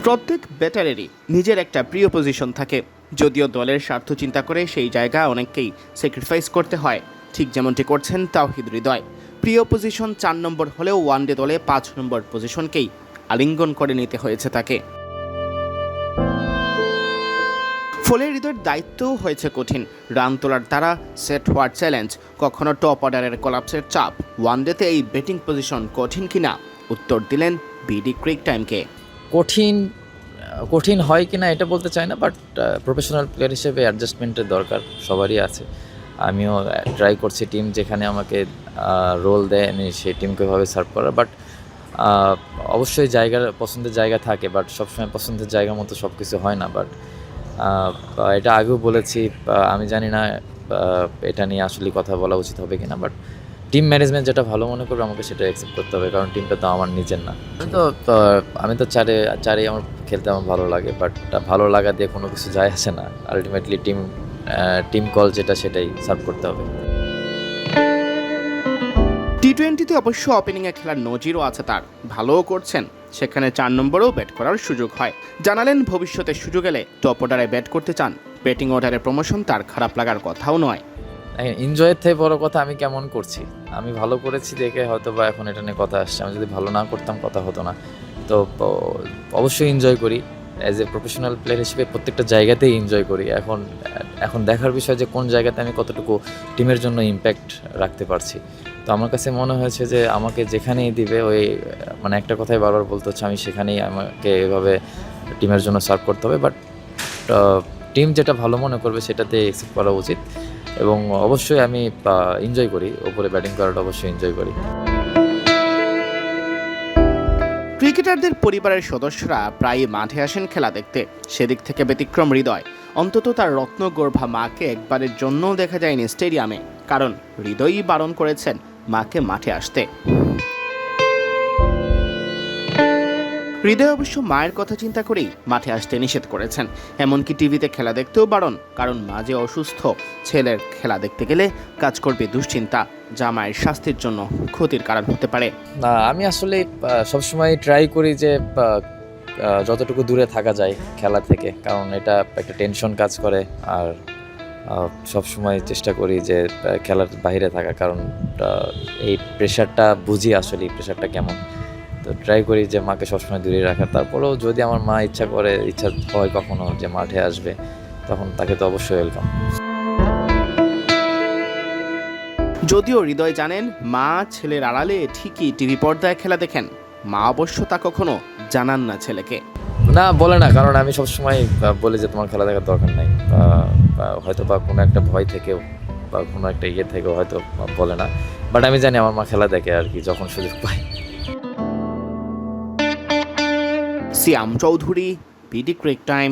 প্রত্যেক ব্যাটারেরই নিজের একটা প্রিয় পজিশন থাকে, যদিও দলের স্বার্থ চিন্তা করে সেই জায়গা অনেককেই স্যাক্রিফাইস করতে হয়। ঠিক যেমনটি করছেন তাওহিদ হৃদয়। প্রিয় পজিশন 4 নম্বর হলেও ওয়ানডে দলে 5 নম্বর পজিশনকেই আলিঙ্গন করে নিতে হয়েছে তাকে। ফলে হৃদয়ের দায়িত্বও হয়েছে কঠিন। রান তোলার দ্বারা সেট হওয়ার চ্যালেঞ্জ, কখনো টপ অর্ডারের কলাপসের চাপ। ওয়ানডেতে এই ব্যাটিং পজিশন কঠিন কিনা উত্তর দিলেন বিডি ক্রিক টাইমকে। কঠিন হয় কিনা এটা বলতে চাই না, বাট প্রফেশনাল প্লেয়ার হিসেবে অ্যাডজাস্টমেন্টের দরকার সবারই আছে। আমিও ট্রাই করছি টিম যেখানে আমাকে রোল দেয় আমি সেই টিমকে ভাবে সার্ভ করার, বাট অবশ্যই পছন্দের জায়গা থাকে, বাট সবসময় পছন্দের জায়গা মতো সব কিছু হয় না। বাট এটা আগেও বলেছি, আমি জানি না এটা নিয়ে আসলে কথা বলা উচিত হবে কিনা, বাট টিম ম্যানেজমেন্ট যেটা ভালো মনে করবে আমাকে সেটা অ্যাকসেপ্ট করতে হবে, কারণ টিমটা তো আমার নিজের না। আমি তো চারে আমার খেলতে আমার ভালো লাগে, বাট ভালো লাগা দিয়ে কোনো কিছু যায় আসে না। আলটিমেটলি টিম কল যেটা সেটাই সার্ভ করতে হবে। টি-20তে অবশ্য ওপেনিংয়ে খেলার নজিরও আছে তার, ভালোও করছেন। সেখানে 4 নম্বরেও ব্যাট করার সুযোগ হয়। জানালেন ভবিষ্যতে সুযোগ এলে টপ অর্ডারে ব্যাট করতে চান। ব্যাটিং অর্ডারে প্রমোশন তার খারাপ লাগার কথাও নয়। এনজয়ের থেকে বড় কথা আমি কেমন করছি, আমি ভালো করেছি দেখে হয়তো বা এখন এটা নিয়ে কথা আসছে। আমি যদি ভালো না করতাম কথা হতো না। তো অবশ্যই এনজয় করি, অ্যাজ এ প্রফেশনাল প্লেয়ার হিসেবে প্রত্যেকটা জায়গাতেই এনজয় করি। এখন দেখার বিষয় যে কোন জায়গাতে আমি কতটুকু টিমের জন্য ইম্প্যাক্ট রাখতে পারছি। তো আমার কাছে মনে হয়েছে যে আমাকে যেখানেই দিবে মানে একটা কথাই বারবার বলতে হচ্ছে, আমি সেখানেই আমাকে এভাবে টিমের জন্য সার্ভ করতে হবে। বাট টিম যেটা ভালো মনে করবে সেটাতে অ্যাকসেপ্ট করা উচিত, এবং অবশ্যই আমি এনজয় করি, ওপরে ব্যাটিং করাটা অবশ্যই এনজয় করি। ক্রিকেটারদের পরিবারের সদস্যরা প্রায়ই মাঠে আসেন খেলা দেখতে। সেদিক থেকে ব্যতিক্রম হৃদয়। অন্তত তার রত্নগর্ভা মাকে একবারের জন্যও দেখা যায়নি স্টেডিয়ামে, কারণ হৃদয়ই বারণ করেছেন মাকে মাঠে আসতে। হৃদয় অবশ্য মায়ের কথা চিন্তা করেই মাঠে আসতে নিষেধ করেছেন। এমনকি টিভিতে খেলা দেখতেও বারণ, কারণ মা যে অসুস্থ। ছেলের খেলা দেখতে গেলে কাজ করবে দুশ্চিন্তা, যা মায়ের স্বাস্থ্যের জন্য ক্ষতির কারণ হতে পারে। না, আমি আসলে সবসময় ট্রাই করি যে যতটুকু দূরে থাকা যায় খেলা থেকে, কারণ এটা একটা টেনশন কাজ করে। আর সবসময় চেষ্টা করি যে খেলার বাইরে থাকা, কারণ এই প্রেশারটা বুঝি আসলে প্রেশারটা কেমন। তো ট্রাই করি যে মাকে সবসময় দূরে রাখার। তারপরেও যদি আমার মা ইচ্ছা হয় কখনো যে মাঠে আসবে, তখন তাকে তো অবশ্যই ওয়েলকাম। যদিও হৃদয় জানেন মা ছেলের আড়ালে ঠিকই টিভি পর্দায় খেলা দেখেন, মা অবশ্য তা কখনো জানান না ছেলেকে। না, বলে না, কারণ আমি সবসময় বলি যে তোমার খেলা দেখার দরকার নাই। হয়তো বা কোনো একটা ভয় থেকেও বা কোনো একটা থেকেও হয়তো বলে না, বাট আমি জানি আমার মা খেলা দেখে আর কি, যখন সুযোগ পাই। সিয়াম চৌধুরী, বিডি ক্রিক টাইম।